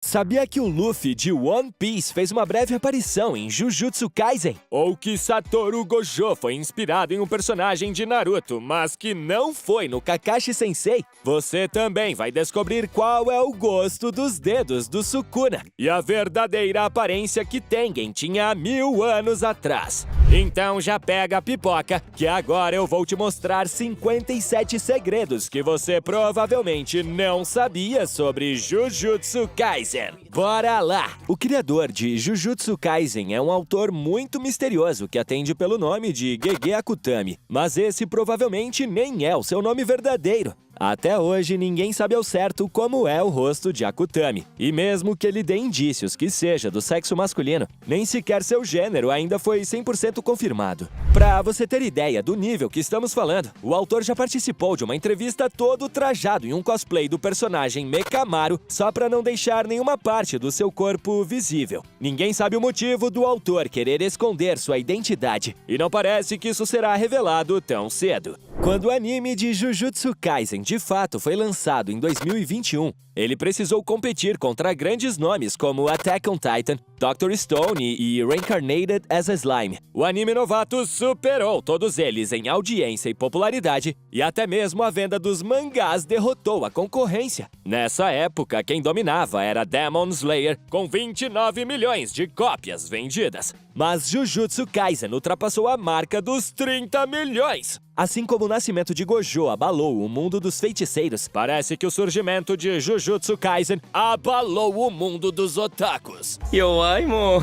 Sabia que o Luffy de One Piece fez uma breve aparição em Jujutsu Kaisen? Ou que Satoru Gojo foi inspirado em um personagem de Naruto, mas que não foi no Kakashi Sensei? Você também vai descobrir qual é o gosto dos dedos do Sukuna e a verdadeira aparência que Tengen tinha há 1000 anos atrás. Então já pega a pipoca, que agora eu vou te mostrar 57 segredos que você provavelmente não sabia sobre Jujutsu Kaisen. Bora lá! O criador de Jujutsu Kaisen é um autor muito misterioso que atende pelo nome de Gege Akutami, mas esse provavelmente nem é o seu nome verdadeiro. Até hoje, ninguém sabe ao certo como é o rosto de Akutami. E mesmo que ele dê indícios que seja do sexo masculino, nem sequer seu gênero ainda foi 100% confirmado. Pra você ter ideia do nível que estamos falando, o autor já participou de uma entrevista todo trajado em um cosplay do personagem Mekamaru, só pra não deixar nenhuma parte do seu corpo visível. Ninguém sabe o motivo do autor querer esconder sua identidade, e não parece que isso será revelado tão cedo. Quando o anime de Jujutsu Kaisen de fato foi lançado em 2021, ele precisou competir contra grandes nomes como Attack on Titan, Dr. Stone e Reincarnated as a Slime. O anime novato superou todos eles em audiência e popularidade, e até mesmo a venda dos mangás derrotou a concorrência. Nessa época, quem dominava era Demon Slayer, com 29 milhões de cópias vendidas. Mas Jujutsu Kaisen ultrapassou a marca dos 30 milhões! Assim como o nascimento de Gojo abalou o mundo dos feiticeiros, parece que o surgimento de Jujutsu Kaisen abalou o mundo dos otakus. Yoaimo!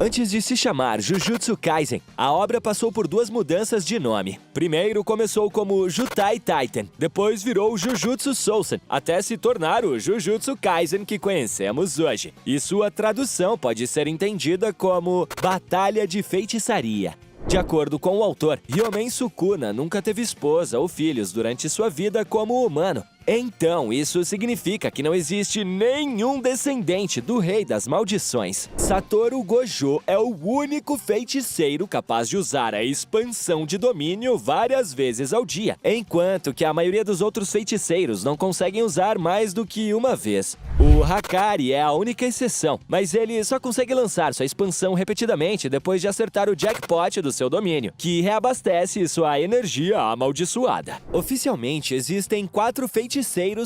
Antes de se chamar Jujutsu Kaisen, a obra passou por duas mudanças de nome. Primeiro começou como Jutai Titan, depois virou Jujutsu Sousen, até se tornar o Jujutsu Kaisen que conhecemos hoje. E sua tradução pode ser entendida como Batalha de Feitiçaria. De acordo com o autor, Ryomen Sukuna nunca teve esposa ou filhos durante sua vida como humano. Então, isso significa que não existe nenhum descendente do Rei das Maldições. Satoru Gojo é o único feiticeiro capaz de usar a expansão de domínio várias vezes ao dia, enquanto que a maioria dos outros feiticeiros não conseguem usar mais do que uma vez. O Hakari é a única exceção, mas ele só consegue lançar sua expansão repetidamente depois de acertar o jackpot do seu domínio, que reabastece sua energia amaldiçoada. Oficialmente, existem 4 feiticeiros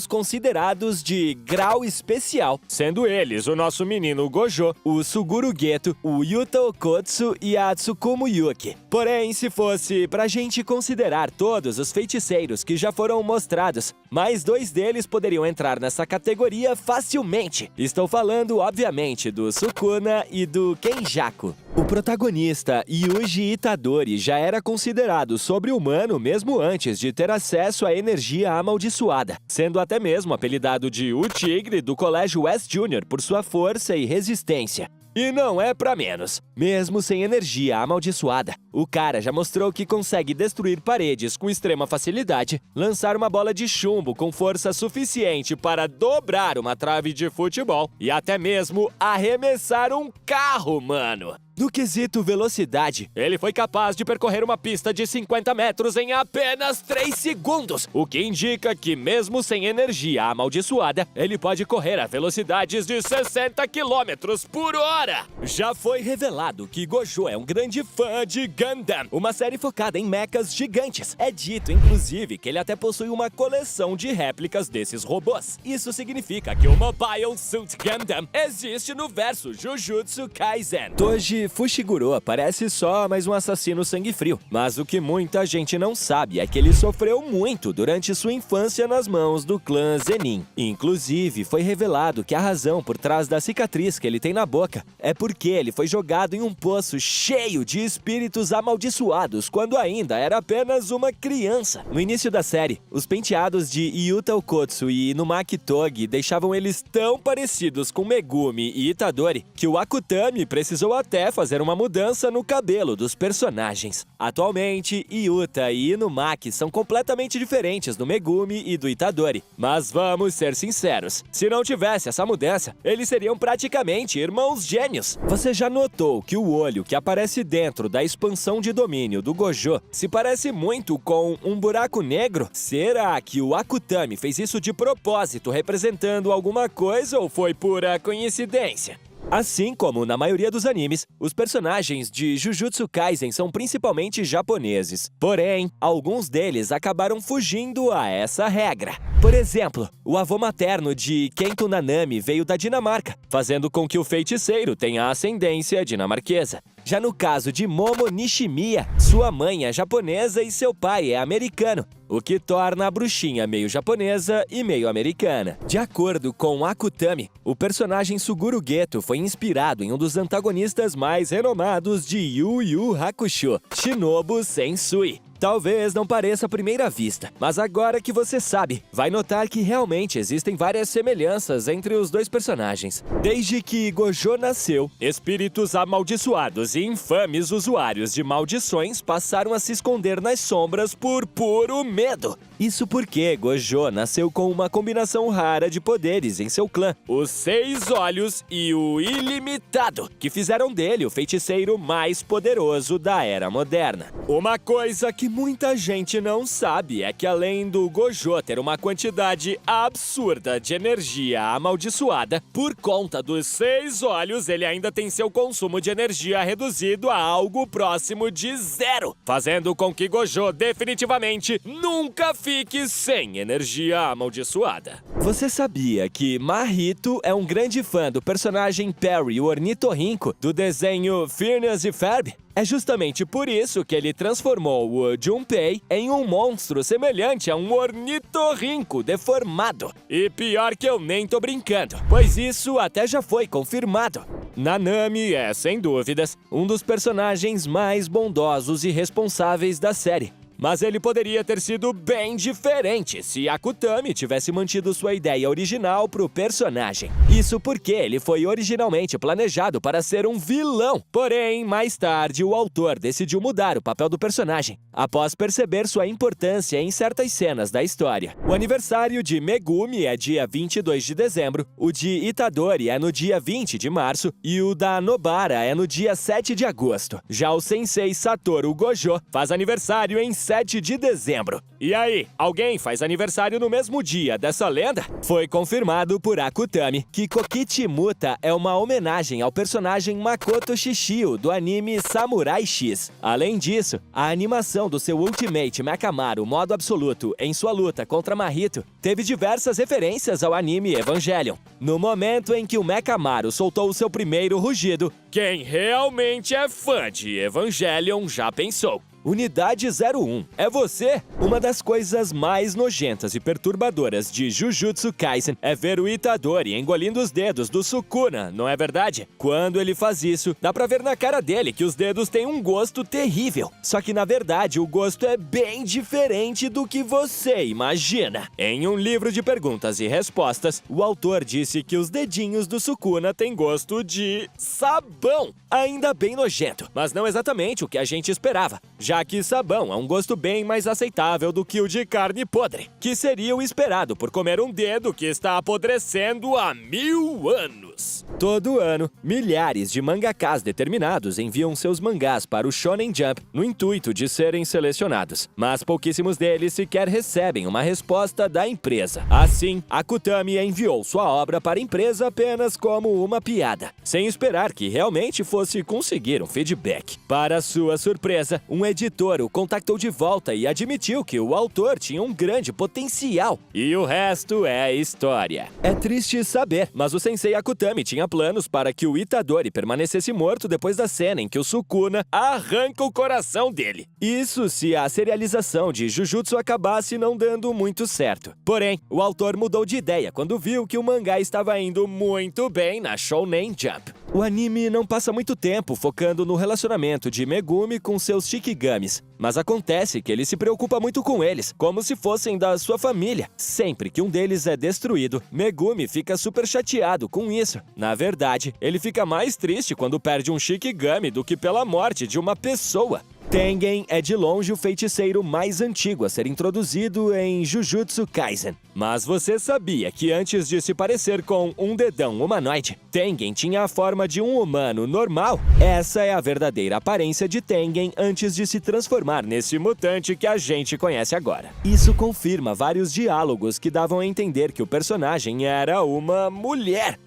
considerados de grau especial, sendo eles o nosso menino Gojo, o Suguru Geto, o Yuta Okotsu e a Tsukumo Yuki. Porém, se fosse pra gente considerar todos os feiticeiros que já foram mostrados, mais 2 deles poderiam entrar nessa categoria facilmente. Estou falando, obviamente, do Sukuna e do Kenjaku. O protagonista, Yuji Itadori, já era considerado sobre-humano mesmo antes de ter acesso à energia amaldiçoada, sendo até mesmo apelidado de O Tigre do Colégio West Junior por sua força e resistência. E não é pra menos. Mesmo sem energia amaldiçoada, o cara já mostrou que consegue destruir paredes com extrema facilidade, lançar uma bola de chumbo com força suficiente para dobrar uma trave de futebol e até mesmo arremessar um carro, mano. No quesito velocidade, ele foi capaz de percorrer uma pista de 50 metros em apenas 3 segundos, o que indica que mesmo sem energia amaldiçoada, ele pode correr a velocidades de 60 km por hora. Já foi revelado que Gojo é um grande fã de Gundam, uma série focada em mechas gigantes. É dito, inclusive, que ele até possui uma coleção de réplicas desses robôs. Isso significa que o Mobile Suit Gundam existe no verso Jujutsu Kaisen. Toji Fushiguro parece só mais um assassino sangue frio, mas o que muita gente não sabe é que ele sofreu muito durante sua infância nas mãos do clã Zenin. Inclusive, foi revelado que a razão por trás da cicatriz que ele tem na boca é porque ele foi jogado em um poço cheio de espíritos amaldiçoados quando ainda era apenas uma criança. No início da série, os penteados de Yuta Okotsu e Inumaki Togi deixavam eles tão parecidos com Megumi e Itadori que o Akutami precisou até fazer fazer uma mudança no cabelo dos personagens. Atualmente, Yuta e Inumaki são completamente diferentes do Megumi e do Itadori. Mas vamos ser sinceros, se não tivesse essa mudança, eles seriam praticamente irmãos gêmeos. Você já notou que o olho que aparece dentro da expansão de domínio do Gojo se parece muito com um buraco negro? Será que o Akutami fez isso de propósito, representando alguma coisa, ou foi pura coincidência? Assim como na maioria dos animes, os personagens de Jujutsu Kaisen são principalmente japoneses. Porém, alguns deles acabaram fugindo a essa regra. Por exemplo, o avô materno de Kento Nanami veio da Dinamarca, fazendo com que o feiticeiro tenha ascendência dinamarquesa. Já no caso de Momo Nishimiya, sua mãe é japonesa e seu pai é americano, o que torna a bruxinha meio japonesa e meio americana. De acordo com Akutami, o personagem Suguru Geto foi inspirado em um dos antagonistas mais renomados de Yu Yu Hakusho, Shinobu Sensui. Talvez não pareça à primeira vista, mas agora que você sabe, vai notar que realmente existem várias semelhanças entre os dois personagens. Desde que Gojo nasceu, espíritos amaldiçoados e infames usuários de maldições passaram a se esconder nas sombras por puro medo. Isso porque Gojo nasceu com uma combinação rara de poderes em seu clã, os 6 olhos e o ilimitado, que fizeram dele o feiticeiro mais poderoso da era moderna. Uma coisa que muita gente não sabe é que, além do Gojo ter uma quantidade absurda de energia amaldiçoada, por conta dos 6 olhos, ele ainda tem seu consumo de energia reduzido a algo próximo de 0, fazendo com que Gojo definitivamente nunca fique sem energia amaldiçoada. Você sabia que Mahito é um grande fã do personagem Perry, o ornitorrinco, do desenho Phineas e Ferb? É justamente por isso que ele transformou o Junpei em um monstro semelhante a um ornitorrinco deformado. E pior que eu nem tô brincando, pois isso até já foi confirmado. Nanami é, sem dúvidas, um dos personagens mais bondosos e responsáveis da série. Mas ele poderia ter sido bem diferente se Akutami tivesse mantido sua ideia original pro personagem. Isso porque ele foi originalmente planejado para ser um vilão. Porém, mais tarde, o autor decidiu mudar o papel do personagem, após perceber sua importância em certas cenas da história. O aniversário de Megumi é dia 22 de dezembro, o de Itadori é no dia 20 de março e o da Nobara é no dia 7 de agosto. Já o sensei Satoru Gojo faz aniversário em 7 de dezembro. E aí, alguém faz aniversário no mesmo dia dessa lenda? Foi confirmado por Akutami que Kokichi Muta é uma homenagem ao personagem Makoto Shishio do anime Samurai X. Além disso, a animação do seu Ultimate Mechamaru modo absoluto em sua luta contra Mahito teve diversas referências ao anime Evangelion. No momento em que o Mechamaru soltou o seu primeiro rugido, quem realmente é fã de Evangelion já pensou: Unidade 01, é você? Uma das coisas mais nojentas e perturbadoras de Jujutsu Kaisen é ver o Itadori engolindo os dedos do Sukuna, não é verdade? Quando ele faz isso, dá pra ver na cara dele que os dedos têm um gosto terrível. Só que na verdade o gosto é bem diferente do que você imagina. Em um livro de perguntas e respostas, o autor disse que os dedinhos do Sukuna têm gosto de sabão. Ainda bem nojento, mas não exatamente o que a gente esperava, já que sabão é um gosto bem mais aceitável do que o de carne podre, que seria o esperado por comer um dedo que está apodrecendo há 1000 anos. Todo ano, milhares de mangakás determinados enviam seus mangás para o Shonen Jump no intuito de serem selecionados, mas pouquíssimos deles sequer recebem uma resposta da empresa. Assim, Akutami enviou sua obra para a empresa apenas como uma piada, sem esperar que realmente fosse conseguir um feedback. Para sua surpresa, um editor o contactou de volta e admitiu que o autor tinha um grande potencial. E o resto é história. É triste saber, mas o sensei Akutami tinha planos para que o Itadori permanecesse morto depois da cena em que o Sukuna arranca o coração dele. Isso se a serialização de Jujutsu acabasse não dando muito certo. Porém, o autor mudou de ideia quando viu que o mangá estava indo muito bem na Shonen Jump. O anime não passa muito tempo focando no relacionamento de Megumi com seus Shikigamis, mas acontece que ele se preocupa muito com eles, como se fossem da sua família. Sempre que um deles é destruído, Megumi fica super chateado com isso. Na verdade, ele fica mais triste quando perde um Shikigami do que pela morte de uma pessoa. Tengen é de longe o feiticeiro mais antigo a ser introduzido em Jujutsu Kaisen. Mas você sabia que antes de se parecer com um dedão humanoide, Tengen tinha a forma de um humano normal? Essa é a verdadeira aparência de Tengen antes de se transformar nesse mutante que a gente conhece agora. Isso confirma vários diálogos que davam a entender que o personagem era uma mulher.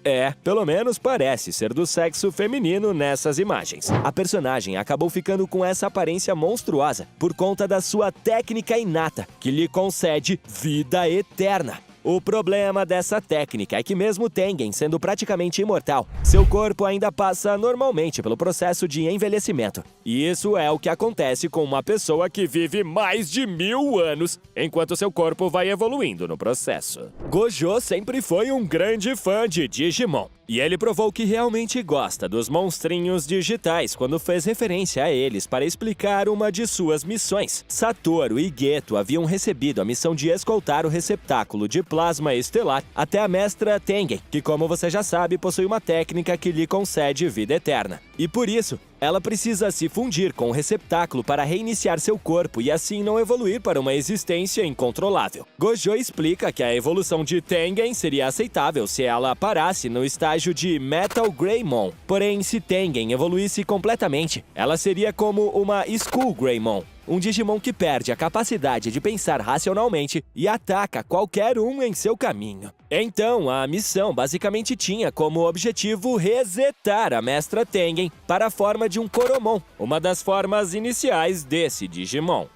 Pelo menos parece ser do sexo feminino nessas imagens. A personagem acabou ficando com essa aparência monstruosa por conta da sua técnica inata, que lhe concede vida eterna. O problema dessa técnica é que mesmo Tengen sendo praticamente imortal, seu corpo ainda passa normalmente pelo processo de envelhecimento. E isso é o que acontece com uma pessoa que vive mais de 1000 anos, enquanto seu corpo vai evoluindo no processo. Gojo sempre foi um grande fã de Digimon. E ele provou que realmente gosta dos monstrinhos digitais quando fez referência a eles para explicar uma de suas missões. Satoru e Geto haviam recebido a missão de escoltar o receptáculo de plasma estelar até a mestra Tengen, que, como você já sabe, possui uma técnica que lhe concede vida eterna. E por isso, ela precisa se fundir com o receptáculo para reiniciar seu corpo e assim não evoluir para uma existência incontrolável. Gojo explica que a evolução de Tengen seria aceitável se ela parasse no estágio de Metal Greymon. Porém, se Tengen evoluísse completamente, ela seria como uma Skull Greymon, um Digimon que perde a capacidade de pensar racionalmente e ataca qualquer um em seu caminho. Então, a missão basicamente tinha como objetivo resetar a mestra Tengen para a forma de um Coromon, uma das formas iniciais desse Digimon.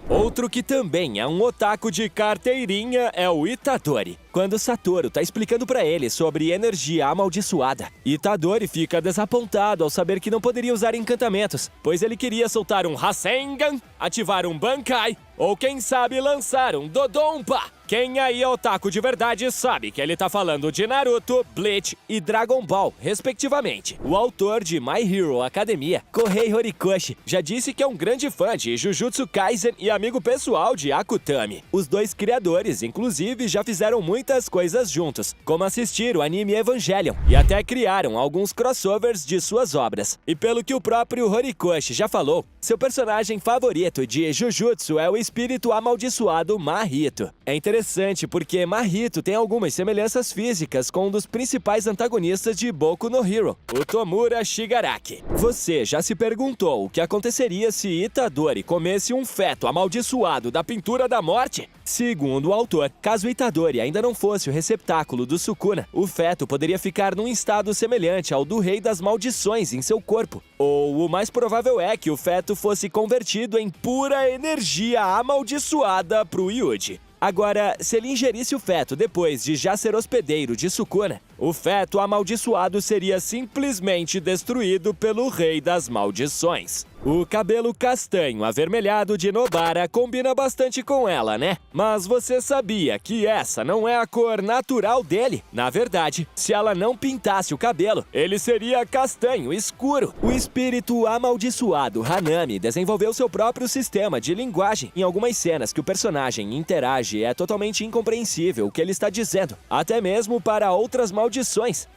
Outro que também é um otaku de carteirinha é o Itadori. Quando Satoru tá explicando pra ele sobre energia amaldiçoada, Itadori fica desapontado ao saber que não poderia usar encantamentos, pois ele queria soltar um Rasengan, ativar um Bankai ou quem sabe lançar um Dodonpa. Quem aí é otaku de verdade sabe que ele tá falando de Naruto, Bleach e Dragon Ball, respectivamente. O autor de My Hero Academia, Kohei Horikoshi, já disse que é um grande fã de Jujutsu Kaisen e amigo pessoal de Akutami. Os dois criadores, inclusive, já fizeram muitas coisas juntos, como assistir o anime Evangelion, e até criaram alguns crossovers de suas obras. E pelo que o próprio Horikoshi já falou, seu personagem favorito de Jujutsu é o espírito amaldiçoado Mahito. É interessante porque Mahito tem algumas semelhanças físicas com um dos principais antagonistas de Boku no Hero, o Tomura Shigaraki. Você já se perguntou o que aconteceria se Itadori comesse um feto amaldiçoado da pintura da morte? Segundo o autor, caso Itadori ainda não fosse o receptáculo do Sukuna, o feto poderia ficar num estado semelhante ao do Rei das Maldições em seu corpo. Ou o mais provável é que o feto fosse convertido em pura energia amaldiçoada pro Yuji. Agora, se ele ingerisse o feto depois de já ser hospedeiro de Sukuna, o feto amaldiçoado seria simplesmente destruído pelo Rei das Maldições. O cabelo castanho avermelhado de Nobara combina bastante com ela, né? Mas você sabia que essa não é a cor natural dele? Na verdade, se ela não pintasse o cabelo, ele seria castanho escuro. O espírito amaldiçoado Hanami desenvolveu seu próprio sistema de linguagem. Em algumas cenas que o personagem interage, é totalmente incompreensível o que ele está dizendo, até mesmo para outras maldições.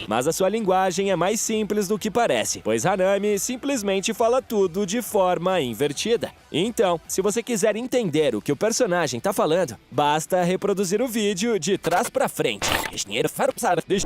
Mas a sua linguagem é mais simples do que parece, pois Hanami simplesmente fala tudo de forma invertida. Então, se você quiser entender o que o personagem tá falando, basta reproduzir o vídeo de trás pra frente.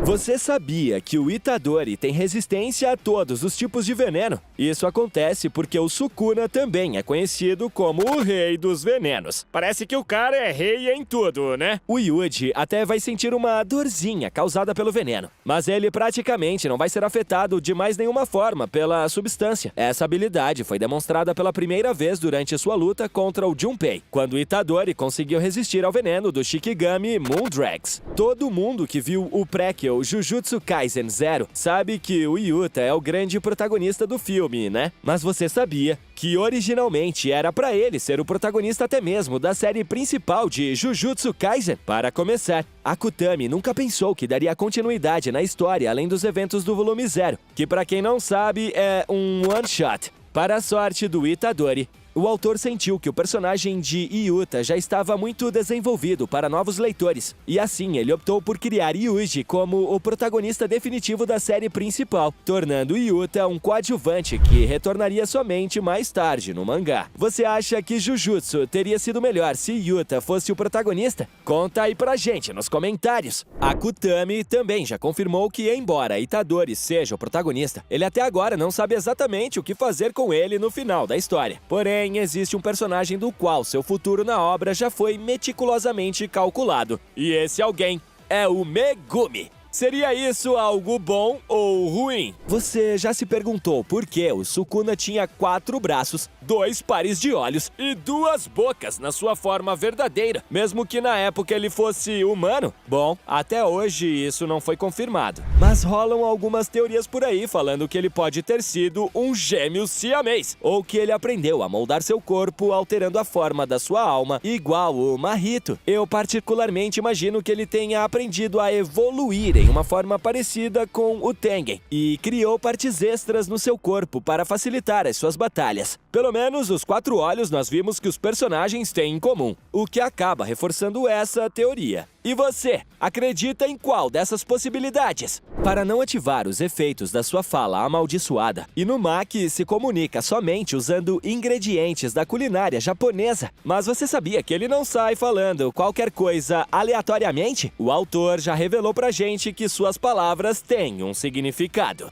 Você sabia que o Itadori tem resistência a todos os tipos de veneno? Isso acontece porque o Sukuna também é conhecido como o Rei dos Venenos. Parece que o cara é rei em tudo, né? O Yuji até vai sentir uma dorzinha causada pelo veneno, mas ele praticamente não vai ser afetado de mais nenhuma forma pela substância. Essa habilidade foi demonstrada pela primeira vez durante sua luta contra o Junpei, quando Itadori conseguiu resistir ao veneno do Shikigami Moondrags. Todo mundo que viu o prequel Jujutsu Kaisen 0 sabe que o Yuta é o grande protagonista do filme, né? Mas você sabia que originalmente era pra ele ser o protagonista até mesmo da série principal de Jujutsu Kaisen? Para começar, Akutami nunca pensou que daria continuidade na história além dos eventos do volume 0, que pra quem não sabe é um one-shot. Para a sorte do Itadori, o autor sentiu que o personagem de Yuta já estava muito desenvolvido para novos leitores, e assim ele optou por criar Yuji como o protagonista definitivo da série principal, tornando Yuta um coadjuvante que retornaria somente mais tarde no mangá. Você acha que Jujutsu teria sido melhor se Yuta fosse o protagonista? Conta aí pra gente nos comentários. Akutami também já confirmou que, embora Itadori seja o protagonista, ele até agora não sabe exatamente o que fazer com ele no final da história. Porém, existe um personagem do qual seu futuro na obra já foi meticulosamente calculado. E esse alguém é o Megumi. Seria isso algo bom ou ruim? Você já se perguntou por que o Sukuna tinha 4 braços, 2 pares de olhos e 2 bocas na sua forma verdadeira, mesmo que na época ele fosse humano? Bom, até hoje isso não foi confirmado. Mas rolam algumas teorias por aí falando que ele pode ter sido um gêmeo siamês, ou que ele aprendeu a moldar seu corpo alterando a forma da sua alma, igual o Mahito. Eu particularmente imagino que ele tenha aprendido a evoluir em uma forma parecida com o Tengen, e criou partes extras no seu corpo para facilitar as suas batalhas. Pelo menos os 4 olhos nós vimos que os personagens têm em comum, o que acaba reforçando essa teoria. E você, acredita em qual dessas possibilidades? Para não ativar os efeitos da sua fala amaldiçoada, Inumaki se comunica somente usando ingredientes da culinária japonesa. Mas você sabia que ele não sai falando qualquer coisa aleatoriamente? O autor já revelou pra gente que suas palavras têm um significado.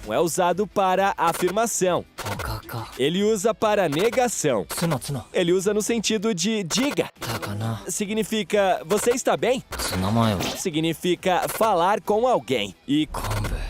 É usado para afirmação. Ele usa para negação. Ele usa no sentido de diga. Significa você está bem? Significa falar com alguém. E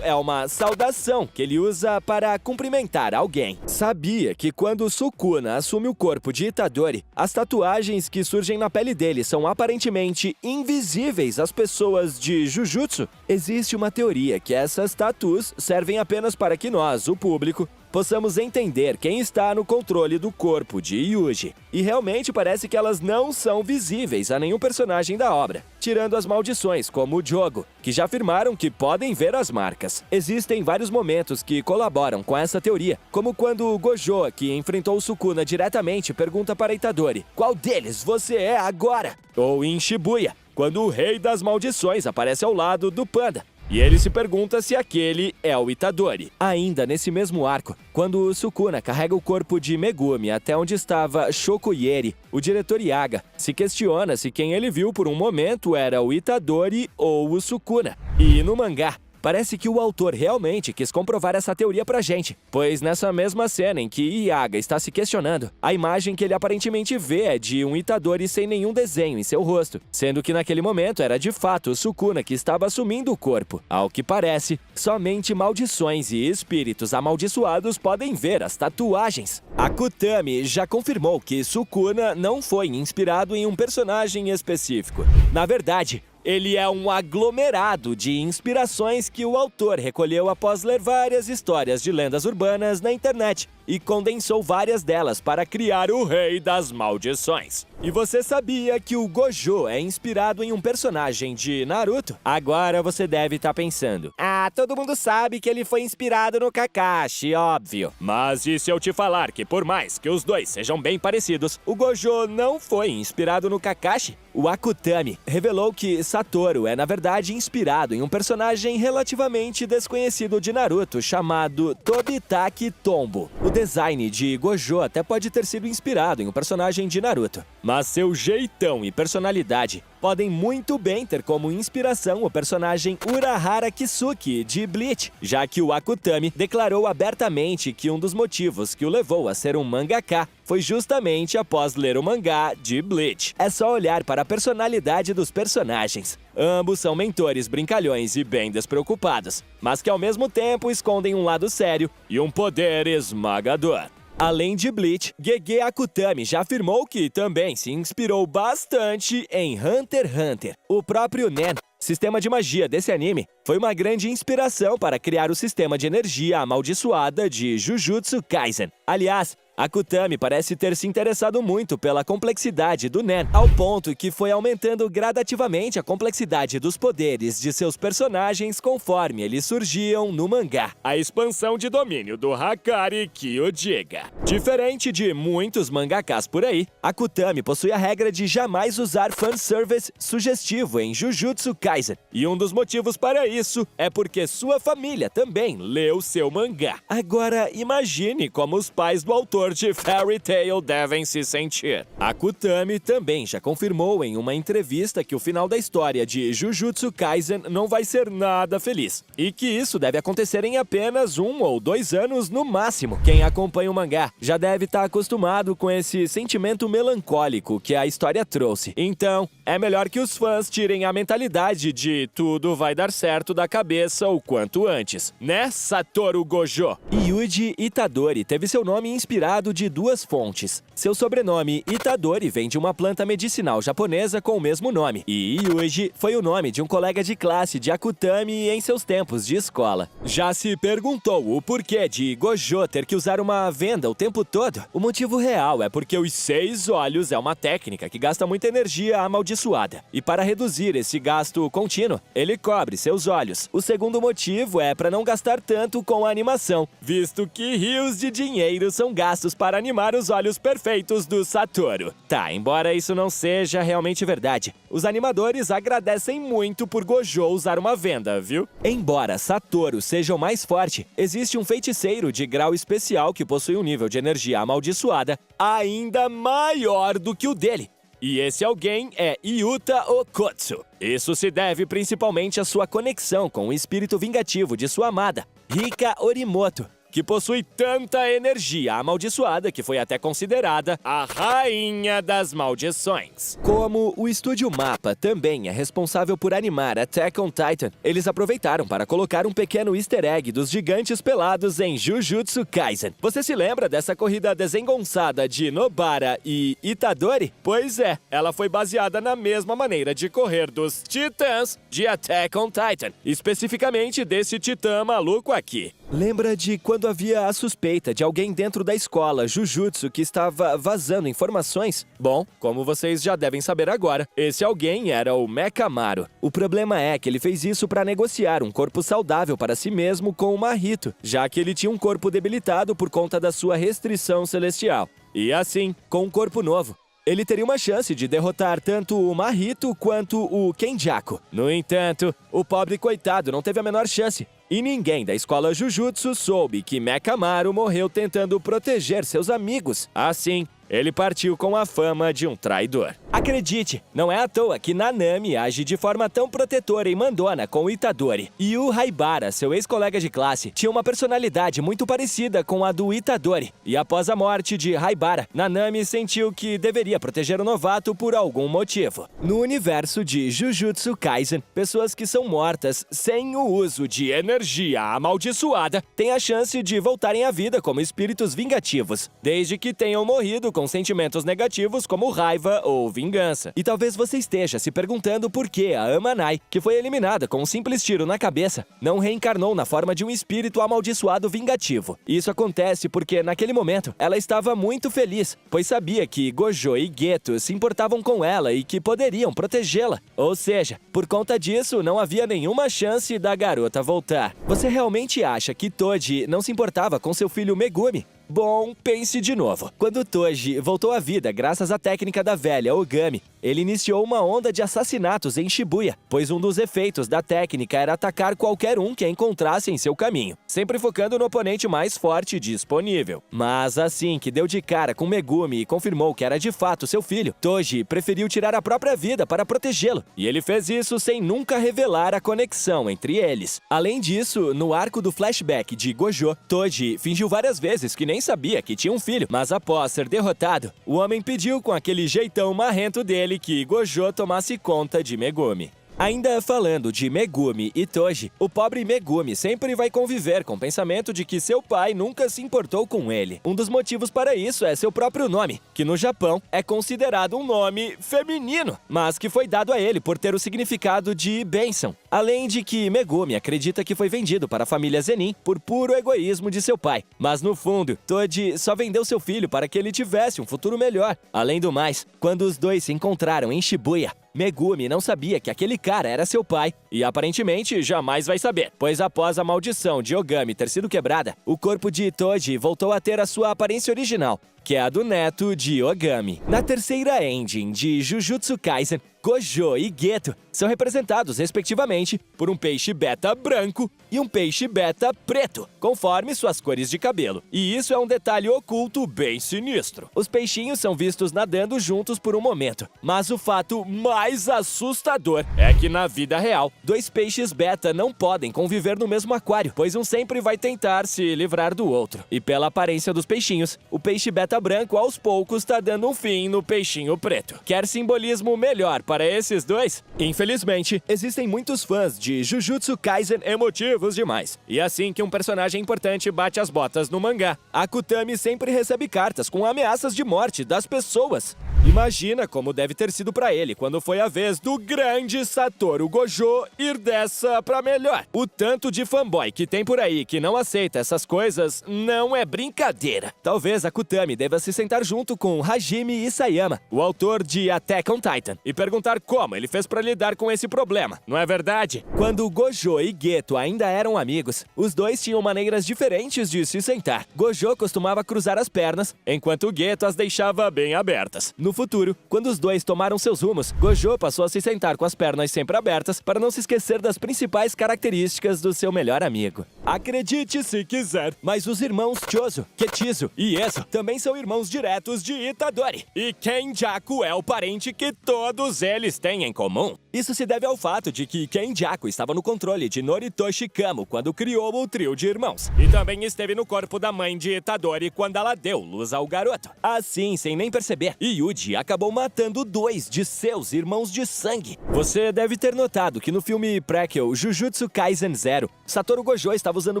é uma saudação que ele usa para cumprimentar alguém. Sabia que quando Sukuna assume o corpo de Itadori, as tatuagens que surgem na pele dele são aparentemente invisíveis às pessoas de Jujutsu? Existe uma teoria que essas tatus servem apenas para que nós, o público, possamos entender quem está no controle do corpo de Yuji. E realmente parece que elas não são visíveis a nenhum personagem da obra, tirando as maldições, como o Jogo, que já afirmaram que podem ver as marcas. Existem vários momentos que colaboram com essa teoria, como quando o Gojo, que enfrentou o Sukuna diretamente, pergunta para Itadori: qual deles você é agora? Ou em Shibuya, quando o Rei das Maldições aparece ao lado do Panda, e ele se pergunta se aquele é o Itadori. Ainda nesse mesmo arco, quando o Sukuna carrega o corpo de Megumi até onde estava Shokuyeri, o diretor Yaga se questiona se quem ele viu por um momento era o Itadori ou o Sukuna. E no mangá, parece que o autor realmente quis comprovar essa teoria pra gente, pois nessa mesma cena em que Yaga está se questionando, a imagem que ele aparentemente vê é de um Itadori sem nenhum desenho em seu rosto, sendo que naquele momento era de fato o Sukuna que estava assumindo o corpo. Ao que parece, somente maldições e espíritos amaldiçoados podem ver as tatuagens. Akutami já confirmou que Sukuna não foi inspirado em um personagem específico. Na verdade, ele é um aglomerado de inspirações que o autor recolheu após ler várias histórias de lendas urbanas na internet e condensou várias delas para criar o Rei das Maldições. E você sabia que o Gojo é inspirado em um personagem de Naruto? Agora você deve estar pensando: ah, todo mundo sabe que ele foi inspirado no Kakashi, óbvio. Mas e se eu te falar que por mais que os dois sejam bem parecidos, o Gojo não foi inspirado no Kakashi? O Akutami revelou que Satoru é na verdade inspirado em um personagem relativamente desconhecido de Naruto chamado Tobitaki Tombo. O design de Gojo até pode ter sido inspirado em um personagem de Naruto, mas seu jeitão e personalidade podem muito bem ter como inspiração o personagem Urahara Kisuki de Bleach, já que o Akutami declarou abertamente que um dos motivos que o levou a ser um mangaka foi justamente após ler o mangá de Bleach. É só olhar para a personalidade dos personagens. Ambos são mentores brincalhões e bem despreocupados, mas que ao mesmo tempo escondem um lado sério e um poder esmagador. Além de Bleach, Gege Akutami já afirmou que também se inspirou bastante em Hunter x Hunter. O próprio Nen, sistema de magia desse anime, foi uma grande inspiração para criar o sistema de energia amaldiçoada de Jujutsu Kaisen. Aliás, Akutami parece ter se interessado muito pela complexidade do Nen, ao ponto que foi aumentando gradativamente a complexidade dos poderes de seus personagens conforme eles surgiam no mangá. A expansão de domínio do Hakari que o diga. Diferente de muitos mangakás por aí, Akutami possui a regra de jamais usar fanservice sugestivo em Jujutsu Kaisen. E um dos motivos para isso é porque sua família também leu seu mangá. Agora, imagine como os pais do autor de Fairy Tail devem se sentir. Akutami também já confirmou em uma entrevista que o final da história de Jujutsu Kaisen não vai ser nada feliz. E que isso deve acontecer em apenas 1 ou 2 anos no máximo. Quem acompanha o mangá já deve estar acostumado com esse sentimento melancólico que a história trouxe. Então, é melhor que os fãs tirem a mentalidade de tudo vai dar certo da cabeça o quanto antes. Né, Satoru Gojo? Yuji Itadori teve seu nome inspirado de 2 fontes. Seu sobrenome Itadori vem de uma planta medicinal japonesa com o mesmo nome. E Yuji foi o nome de um colega de classe de Akutami em seus tempos de escola. Já se perguntou o porquê de Gojo ter que usar uma venda o tempo todo? O motivo real é porque os 6 olhos é uma técnica que gasta muita energia amaldiçoada. E para reduzir esse gasto contínuo, ele cobre seus olhos. O segundo motivo é para não gastar tanto com a animação, visto que rios de dinheiro são gastos para animar os olhos perfeitos do Satoru. Tá, embora isso não seja realmente verdade, os animadores agradecem muito por Gojo usar uma venda, viu? Embora Satoru seja o mais forte, existe um feiticeiro de grau especial que possui um nível de energia amaldiçoada ainda maior do que o dele. E esse alguém é Yuta Okotsu. Isso se deve principalmente à sua conexão com o espírito vingativo de sua amada, Rika Orimoto, que possui tanta energia amaldiçoada que foi até considerada a rainha das maldições. Como o estúdio Mappa também é responsável por animar Attack on Titan, eles aproveitaram para colocar um pequeno easter egg dos gigantes pelados em Jujutsu Kaisen. Você se lembra dessa corrida desengonçada de Nobara e Itadori? Pois é, ela foi baseada na mesma maneira de correr dos titãs de Attack on Titan, especificamente desse titã maluco aqui. Lembra de quando havia a suspeita de alguém dentro da escola Jujutsu que estava vazando informações? Bom, como vocês já devem saber agora, esse alguém era o Mekamaru. O problema é que ele fez isso para negociar um corpo saudável para si mesmo com o Mahito, já que ele tinha um corpo debilitado por conta da sua restrição celestial. E assim, com um corpo novo, ele teria uma chance de derrotar tanto o Mahito quanto o Kenjaku. No entanto, o pobre coitado não teve a menor chance. E ninguém da escola Jujutsu soube que Mekamaru morreu tentando proteger seus amigos. Assim, ele partiu com a fama de um traidor. Acredite, não é à toa que Nanami age de forma tão protetora e mandona com Itadori. E o Haibara, seu ex-colega de classe, tinha uma personalidade muito parecida com a do Itadori. E após a morte de Haibara, Nanami sentiu que deveria proteger o novato por algum motivo. No universo de Jujutsu Kaisen, pessoas que são mortas sem o uso de energia amaldiçoada têm a chance de voltarem à vida como espíritos vingativos, desde que tenham morrido com sentimentos negativos como raiva ou vingança. E talvez você esteja se perguntando por que a Amanai, que foi eliminada com um simples tiro na cabeça, não reencarnou na forma de um espírito amaldiçoado vingativo. Isso acontece porque, naquele momento, ela estava muito feliz, pois sabia que Gojo e Geto se importavam com ela e que poderiam protegê-la. Ou seja, por conta disso, não havia nenhuma chance da garota voltar. Você realmente acha que Toji não se importava com seu filho Megumi? Bom, pense de novo. Quando Toji voltou à vida graças à técnica da velha Ogami, ele iniciou uma onda de assassinatos em Shibuya, pois um dos efeitos da técnica era atacar qualquer um que a encontrasse em seu caminho, sempre focando no oponente mais forte disponível. Mas assim que deu de cara com Megumi e confirmou que era de fato seu filho, Toji preferiu tirar a própria vida para protegê-lo, e ele fez isso sem nunca revelar a conexão entre eles. Além disso, no arco do flashback de Gojo, Toji fingiu várias vezes que nem sabia que tinha um filho, mas após ser derrotado, o homem pediu com aquele jeitão marrento dele que Gojo tomasse conta de Megumi. Ainda falando de Megumi e Toji, o pobre Megumi sempre vai conviver com o pensamento de que seu pai nunca se importou com ele. Um dos motivos para isso é seu próprio nome, que no Japão é considerado um nome feminino, mas que foi dado a ele por ter o significado de bênção. Além de que Megumi acredita que foi vendido para a família Zenin por puro egoísmo de seu pai. Mas no fundo, Toji só vendeu seu filho para que ele tivesse um futuro melhor. Além do mais, quando os dois se encontraram em Shibuya, Megumi não sabia que aquele cara era seu pai e aparentemente jamais vai saber, pois após a maldição de Ogami ter sido quebrada, o corpo de Toji voltou a ter a sua aparência original, que é a do neto de Ogami. Na terceira ending de Jujutsu Kaisen, Gojo e Geto são representados, respectivamente, por um peixe beta branco e um peixe beta preto, conforme suas cores de cabelo. E isso é um detalhe oculto bem sinistro. Os peixinhos são vistos nadando juntos por um momento, mas o fato mais assustador é que na vida real, dois peixes beta não podem conviver no mesmo aquário, pois um sempre vai tentar se livrar do outro. E pela aparência dos peixinhos, o peixe beta branco aos poucos está dando um fim no peixinho preto. Quer simbolismo melhor para esses dois? Infelizmente, existem muitos fãs de Jujutsu Kaisen emotivos demais. E assim que um personagem importante bate as botas no mangá, Akutami sempre recebe cartas com ameaças de morte das pessoas. Imagina como deve ter sido pra ele quando foi a vez do grande Satoru Gojo ir dessa pra melhor. O tanto de fanboy que tem por aí que não aceita essas coisas não é brincadeira. Talvez Akutami deva se sentar junto com Hajime Isayama, o autor de Attack on Titan, e perguntar como ele fez pra lidar com esse problema, não é verdade? Quando Gojo e Geto ainda eram amigos, os dois tinham maneiras diferentes de se sentar. Gojo costumava cruzar as pernas, enquanto Geto as deixava bem abertas. No futuro, quando os dois tomaram seus rumos, Gojo passou a se sentar com as pernas sempre abertas para não se esquecer das principais características do seu melhor amigo. Acredite se quiser, mas os irmãos Chozo, Ketizo e Ezo também são irmãos diretos de Itadori. E Kenjaku é o parente que todos eles têm em comum. Isso se deve ao fato de que Kenjaku estava no controle de Noritoshi Kamo quando criou o trio de irmãos. E também esteve no corpo da mãe de Itadori quando ela deu luz ao garoto. Assim, sem nem perceber, Yuji acabou matando 2 de seus irmãos de sangue. Você deve ter notado que no filme prequel Jujutsu Kaisen Zero, Satoru Gojo estava usando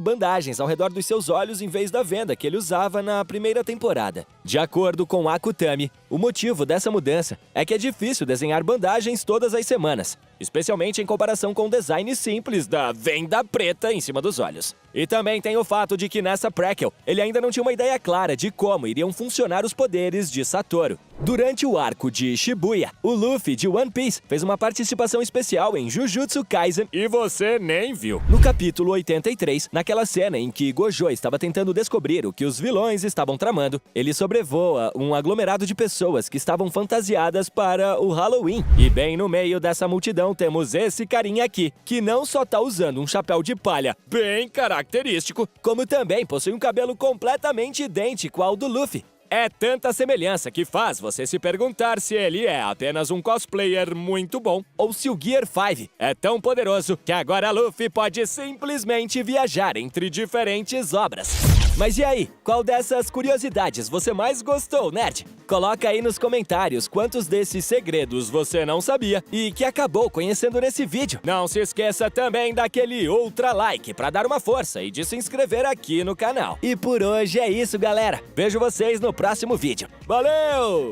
bandagens ao redor dos seus olhos em vez da venda que ele usava na primeira temporada. De acordo com Akutami, o motivo dessa mudança é que é difícil desenhar bandagens todas as semanas, especialmente em comparação com o design simples da venda preta em cima dos olhos. E também tem o fato de que nessa prequel, ele ainda não tinha uma ideia clara de como iriam funcionar os poderes de Satoru. Durante o arco de Shibuya, o Luffy de One Piece fez uma participação especial em Jujutsu Kaisen e você nem viu. No capítulo 83, naquela cena em que Gojo estava tentando descobrir o que os vilões estavam tramando, ele sobrevoa um aglomerado de pessoas que estavam fantasiadas para o Halloween. E bem no meio dessa multidão temos esse carinha aqui, que não só tá usando um chapéu de palha bem característico, como também possui um cabelo completamente idêntico ao do Luffy. É tanta semelhança que faz você se perguntar se ele é apenas um cosplayer muito bom ou se o Gear 5 é tão poderoso que agora Luffy pode simplesmente viajar entre diferentes obras. Mas e aí, qual dessas curiosidades você mais gostou, nerd? Coloca aí nos comentários quantos desses segredos você não sabia e que acabou conhecendo nesse vídeo. Não se esqueça também daquele ultra like pra dar uma força e de se inscrever aqui no canal. E por hoje é isso, galera. Vejo vocês no próximo vídeo. Valeu!